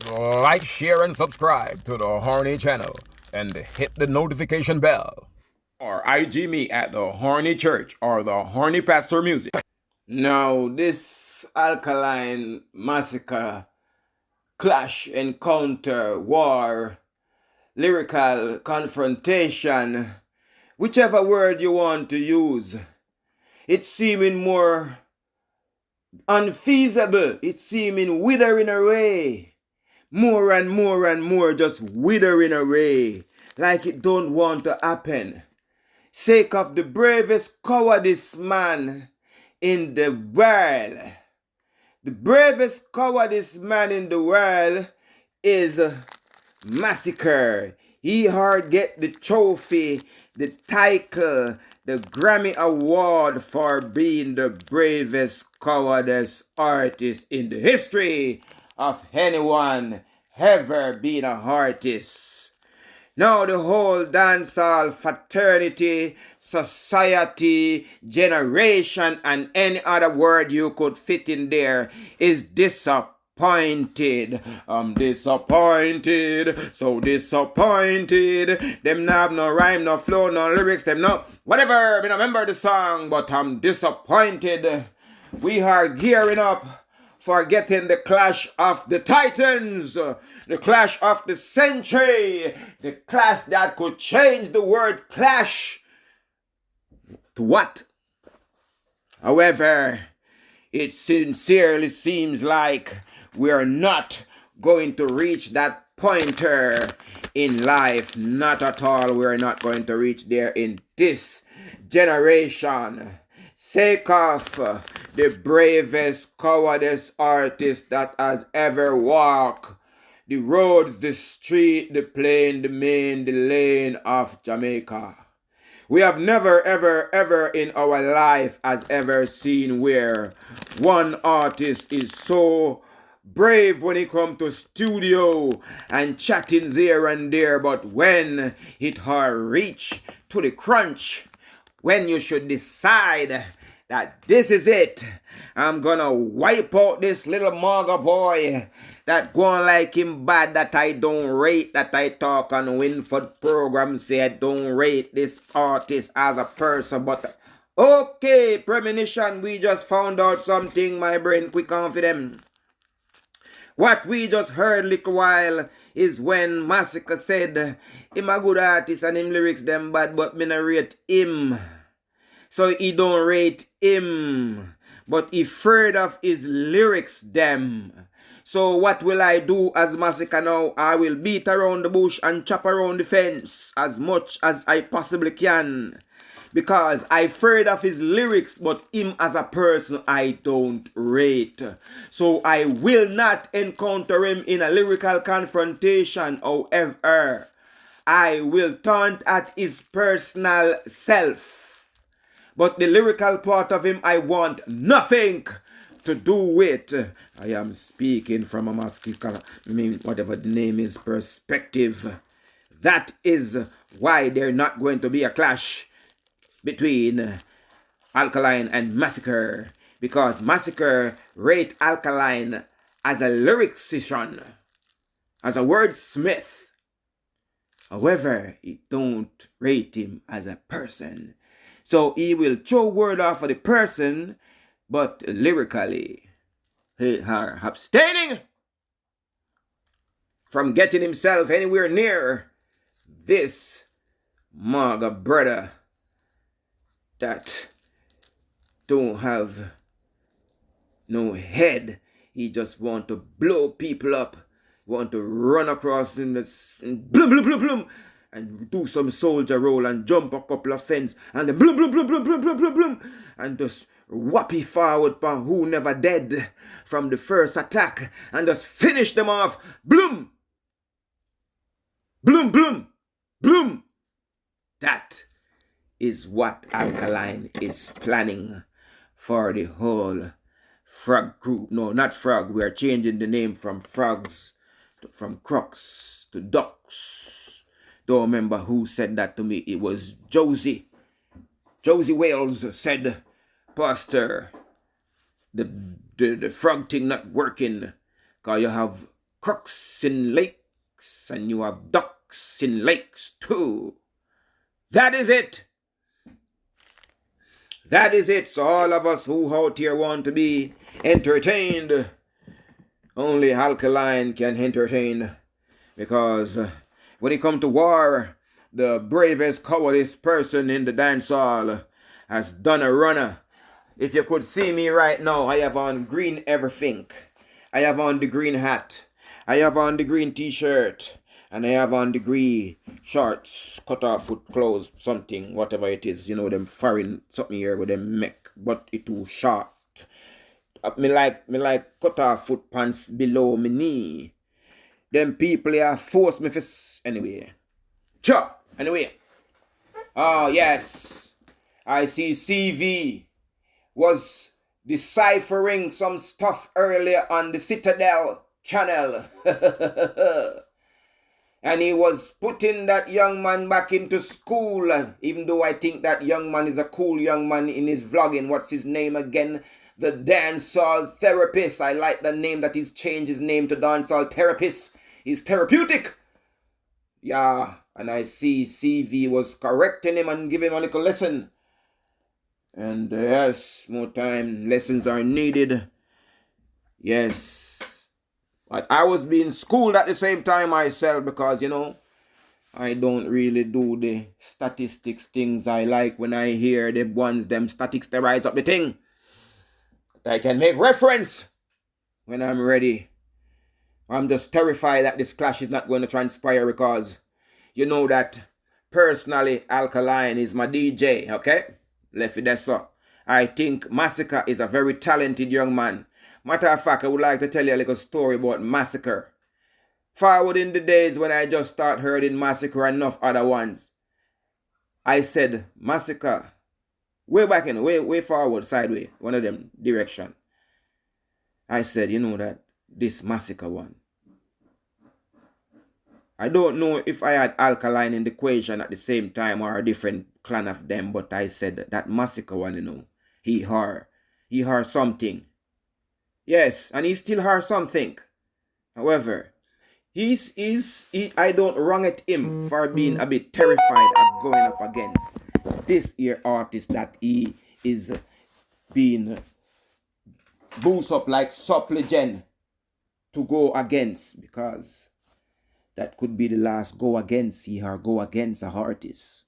Like, share, and subscribe to the Horny channel and hit the notification bell. Or IG me at the Horny Church or the Horny Pastor Music. Now, this Alkaline Massacre, clash, encounter, war, lyrical confrontation, whichever word you want to use, it's seeming more unfeasible. It's seeming withering away. More and more and more just withering away. Like it don't want to happen. Sake of the bravest cowardice man in the world. The bravest cowardice man in the world is Massacre. He hard get the trophy, the title, the Grammy Award for being the bravest cowardice artist in the history of anyone ever being an artist. Now the whole dancehall fraternity, society, generation, and any other word you could fit in there is disappointed. I'm disappointed, so disappointed. Them not have no rhyme, no flow, no lyrics, them no whatever. I don't remember the song, but I'm disappointed. We are gearing up for getting the clash of the titans, the clash of the century, the clash that could change the word clash to what? However, it sincerely seems like we're not going to reach that pointer in life. Not at all. We're not going to reach there in this generation. Sake of the bravest, cowardice artist that has ever walked the roads, the street, the plane, the main, the lane of Jamaica. We have never, ever, ever in our life has ever seen where one artist is so brave when he come to studio and chatting here and there, but when it har reach to the crunch, when you should decide that this is it, I'm gonna wipe out this little mugger boy that going like him bad, that I don't rate, that I talk on Winford program, say I don't rate this artist as a person, but okay, premonition, we just found out something, my brain, quick on for them. What we just heard little while is when Massacre said, him a good artist and him lyrics them bad, but me not rate him. So he don't rate him, but he afraid of his lyrics them. So what will I do as Massacre now? I will beat around the bush and chop around the fence as much as I possibly can. Because I afraid of his lyrics, but him as a person I don't rate. So I will not encounter him in a lyrical confrontation. However, I will taunt at his personal self. But the lyrical part of him I want nothing to do with. I am speaking from a Masicka, whatever the name is, perspective. That is why there's not going to be a clash between Alkaline and Massacre, because Massacre rate Alkaline as a lyricist, as a wordsmith. However, he don't rate him as a person. So he will throw word off of the person, but lyrically, he are abstaining from getting himself anywhere near this maga brother that don't have no head. He just want to blow people up, want to run across in the blum blum blum blum and do some soldier roll and jump a couple of fence and then blum blum blum blum blum blum blum blum and just whoppy forward pa who never dead from the first attack and just finish them off. Bloom bloom bloom bloom. That is what Alkaline is planning for the whole frog group. No, not frog. We are changing the name from frogs from crocs to ducks. Don't remember who said that to me. It was Josie. Josie Wales said, Pastar, the frog thing not working because you have crooks in lakes, and you have ducks in lakes too. That is it. That is it. So all of us who out here want to be entertained, only Alkaline can entertain. Because when it comes to war, the bravest, cowardest person in the dancehall has done a runner. If you could see me right now, I have on green everything. I have on the green hat. I have on the green t-shirt. And I have on the green shorts, cut off foot clothes, something, whatever it is. You know, them foreign something here with them neck, but it too short. Me like cut off foot pants below me knee. Them people here force me for anyway. Sure. Anyway. Oh yes. I see CV was deciphering some stuff earlier on the Citadel channel. And he was putting that young man back into school. Even though I think that young man is a cool young man in his vlogging. What's his name again? The Dancehall Therapist. I like the name that he's changed his name to Dancehall Therapist. He's therapeutic. Yeah, and I see CV was correcting him and giving him a little lesson. And yes, more time lessons are needed. Yes. But I was being schooled at the same time myself because, you know, I don't really do the statistics things I like when I hear the ones, them statistics they rise up the thing. But I can make reference when I'm ready. I'm just terrified that this clash is not going to transpire because you know that personally Alkaline is my DJ, okay? Left it there, so. I think Massacre is a very talented young man. Matter of fact, I would like to tell you a little story about Massacre. Forward in the days when I just started hearing Massacre and enough other ones, I said, Massacre, way back in, way forward, sideways, one of them direction. I said, you know that, this Massacre one. I don't know if I had Alkaline in the equation at the same time or a different clan of them, but I said that Massacre one, you know, he heard something. Yes, and he still heard something. However, I don't wrong at him for being a bit terrified of going up against this here artist that he is being boost up like Supplegend to go against, because that could be the last go against he or go against a artist.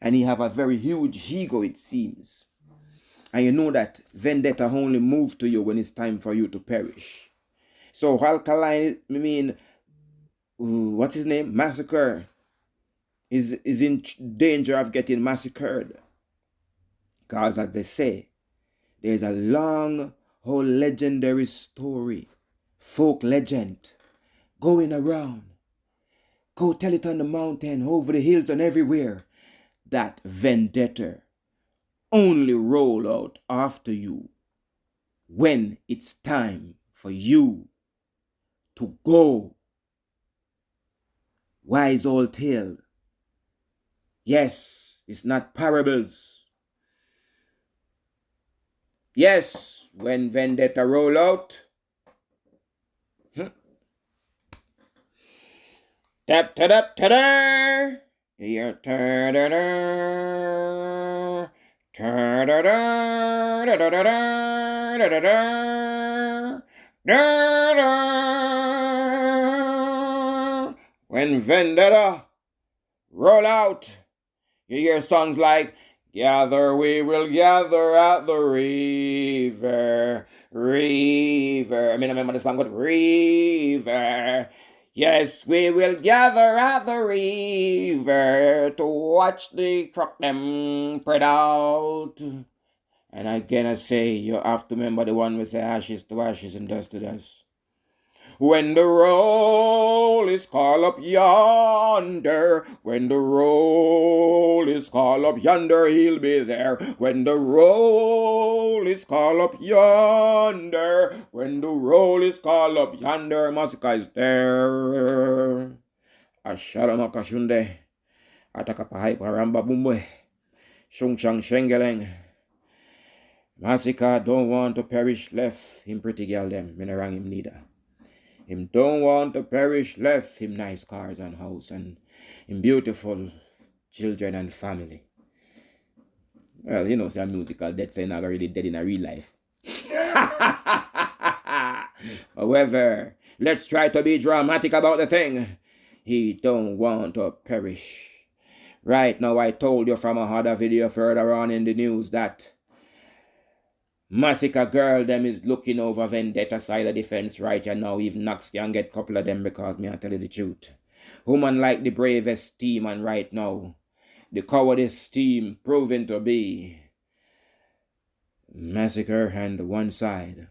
And he have a very huge ego, it seems. And you know that vendetta only moves to you when it's time for you to perish. So Alkaline, what's his name? Massacre is in danger of getting massacred. Because as they say, there's a long, whole legendary story, folk legend, going around. Go tell it on the mountain, over the hills and everywhere, that vendetta only roll out after you when it's time for you to go. Wise old tale. Yes, it's not parables. Yes, when vendetta roll out, tap ta tap ta da, here ta da da, ta da da da da da da da da da. When vendetta roll out, you hear songs like "Gather, we will gather at the river, river." I remember the song with river. Yes, we will gather at the river to watch the croc them spread out. And again I say, you have to remember the one we say ashes to ashes and dust to dust. When the roll is called up yonder, when the roll is called up yonder, he'll be there. When the roll is called up yonder, when the roll is called up yonder, Masicka is there. Ashalama kashunde, atakapahay paramba bumwe, shung shang shengeleng. Masicka don't want to perish left him pretty girl them, me no wrong him neither. Him don't want to perish, left him nice cars and house and him beautiful children and family. Well, you know, some musical death saying not really dead in a real life. However, let's try to be dramatic about the thing. He don't want to perish. Right now, I told you from a other video further on in the news that Massacre girl them is looking over vendetta side of the fence right now. Even Knox can get a couple of them because me I tell you the truth. Woman like the bravest team and right now, the cowardice team proven to be Massacre and one side.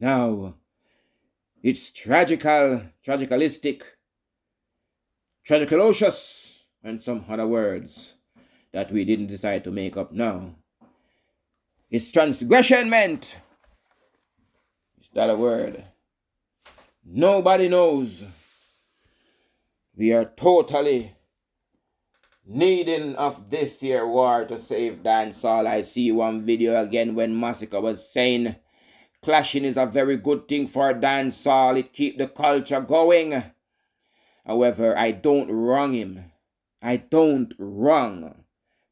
Now, it's tragicalistic, tragicalocious, and some other words that we didn't decide to make up now. It's transgression meant. Is that a word? Nobody knows. We are totally needing of this here war to save dancehall. I see one video again when Massacre was saying clashing is a very good thing for dancehall. It keep the culture going. However, I don't wrong him. I don't wrong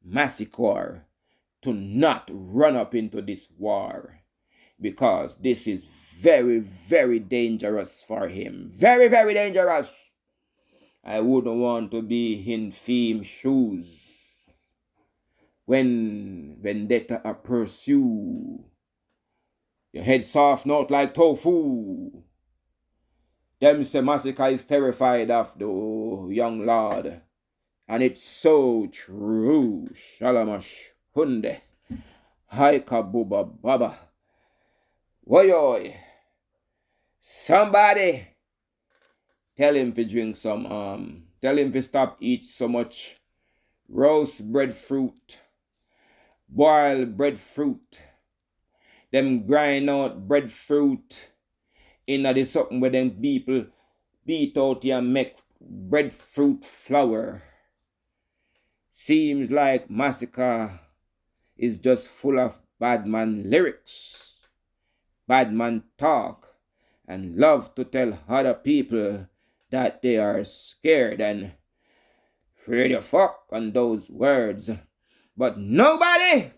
Massacre to not run up into this war, because this is very, very dangerous for him. Very, very dangerous. I wouldn't want to be in Feem's shoes when vendetta a pursue. Your head soft, not like tofu. Them say Massacre is terrified of the young lord. And it's so true. Shalamash hunde. Haika buba baba. Woyoy. Somebody tell him to drink some, tell him to stop eat so much roast breadfruit, boiled breadfruit, them grind out breadfruit in the something where them people beat out here and make breadfruit flour. Seems like Massacre is just full of bad man lyrics, bad man talk, and love to tell other people that they are scared and afraid of fuck on those words. But nobody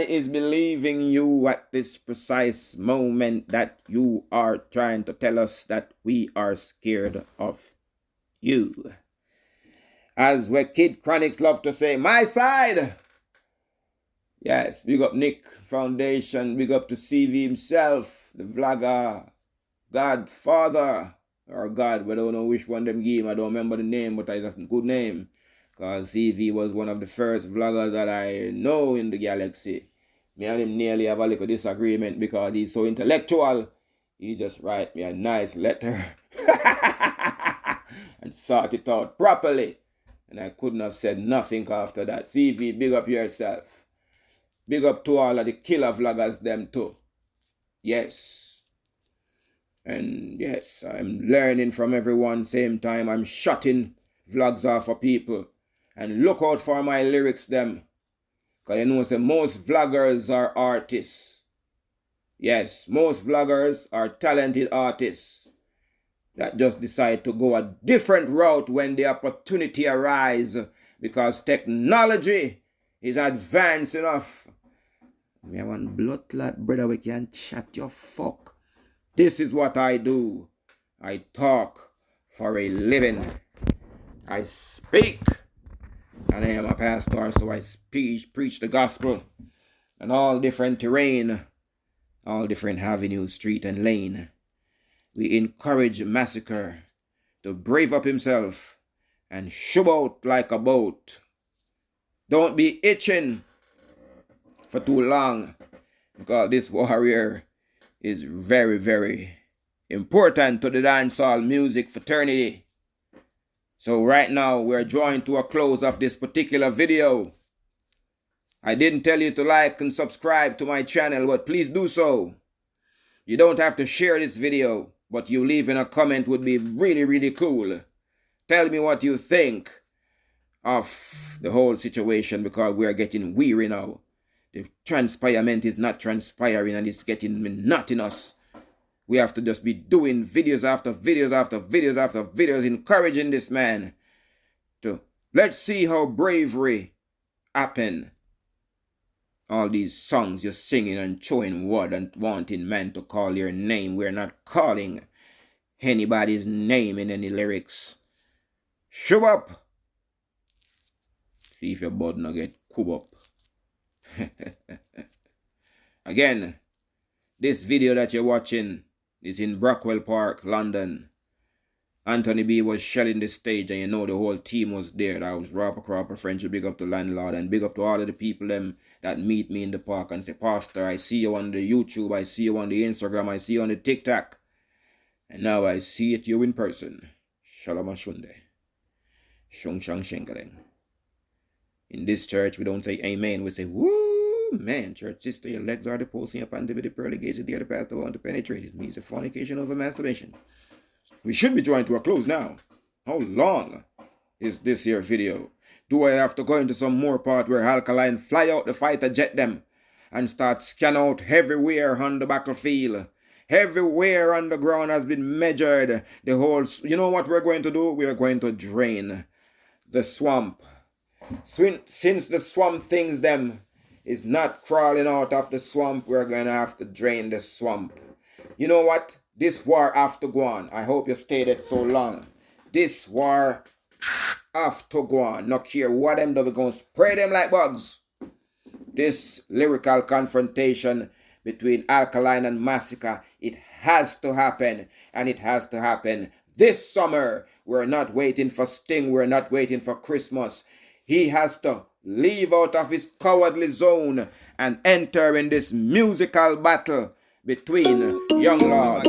is believing you at this precise moment that you are trying to tell us that we are scared of you. As we Kid Chronics love to say, my side. Yes, big up Nick Foundation, big up to CV himself, the vlogger, Godfather, or God, we don't know which one them give him. I don't remember the name, but that's a good name. Because CV was one of the first vloggers that I know in the galaxy. Me and him nearly have a little disagreement because he's so intellectual. He just write me a nice letter and sort it out properly. And I couldn't have said nothing after that. CV, big up yourself. Big up to all of the killer vloggers them too. Yes. And yes, I'm learning from everyone same time. I'm shutting vlogs off for people. And look out for my lyrics them. Because you know, most vloggers are artists. Yes, most vloggers are talented artists that just decide to go a different route when the opportunity arises, because technology is advanced enough. Me have one blood clot brother we can chat your fuck. This is what I do. I talk for a living. I speak. And I am a pastor, so I preach the gospel on all different terrain, all different avenues, street and lane. We encourage Massacre to brave up himself and shove out like a boat. Don't be itching for too long, because this warrior is very, very important to the dancehall music fraternity. So right now, we're drawing to a close of this particular video. I didn't tell you to like and subscribe to my channel, but please do so. You don't have to share this video, but you leaving a comment would be really, really cool. Tell me what you think of the whole situation, because we're getting weary now. The transpirement is not transpiring and it's getting monotonous. We have to just be doing videos after videos after videos after videos, encouraging this man to let's see how bravery happen. All these songs you're singing and showing word and wanting men to call your name. We're not calling anybody's name in any lyrics. Show up. See if your bud not get cub up. Again, this video that you're watching is in Brockwell Park, London. Anthony B was shelling the stage, and you know the whole team was there. That was Rapper Cropper, French, big up to landlord, and big up to all of the people them that meet me in the park and say, Pastor, I see you on the YouTube, I see you on the Instagram, I see you on the TikTok. And now I see it you in person. Shalom Ashunde. Shung Shang Shengaleng. In this church, we don't say amen, we say, woo, man, church sister, your legs are the posting up under the pearly gates, the other pastor want to penetrate. It means a fornication over masturbation. We should be drawing to a close now. How long is this here video? Do I have to go into some more part where Alkaline fly out the fighter jet them and start scan out everywhere on the battlefield? Everywhere on the ground has been measured. The whole, you know what we're going to do? We are going to drain the swamp. Since the swamp things them is not crawling out of the swamp, we're going to have to drain the swamp. You know what? This war have to go on. I hope you stayed it so long. This war have to go on. Not care what them do, we're going to spray them like bugs. This lyrical confrontation between Alkaline and Massacre, it has to happen. And it has to happen this summer. We're not waiting for Sting. We're not waiting for Christmas. He has to leave out of his cowardly zone and enter in this musical battle between Young Lord.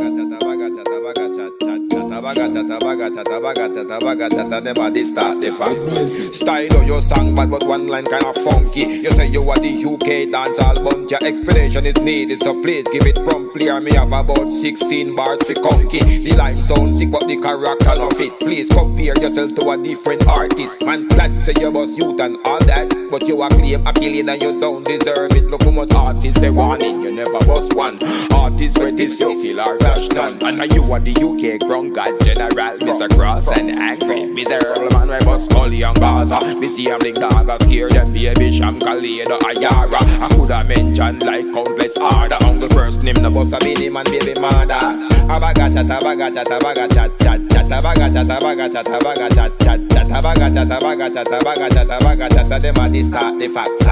Style of your song bad but one line kinda funky. You say you are the UK dancehall bunch. Your explanation is needed, so please give it promptly. Or me have about 16 bars for conky. The line sound sick but the character no fit. Please compare yourself to a different artist. Man plan say you bust youth and all that, but you a claim Achilles and you don't deserve it. Look how much artists they want it, you never bust one. Artists where this you kill or dash none. And you are the UK ground god general, Mr. Cross and angry miserable man we bust Scully and Gaza. Me see him link dog scare them baby Sham Khalid or Ayara. I coulda mentioned like countless other. Uncle person him no bust a Billy man baby mother. Bagga chat, bagga chat, bagga chat, chat, chat, bagga chat, bagga chat, bagga chat, chat, chat, bagga chat, bagga chat, bagga chat, bagga chat. Them a the start the facts.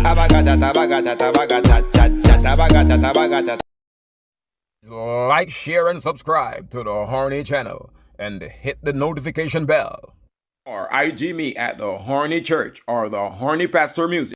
Bagga chat, bagga chat, bagga chat, chat, chat, bagga chat, bagga chat. Like, share, and subscribe to the Horny channel and hit the notification bell. Or IG me at the Horny Church or the Horny Pastor Music.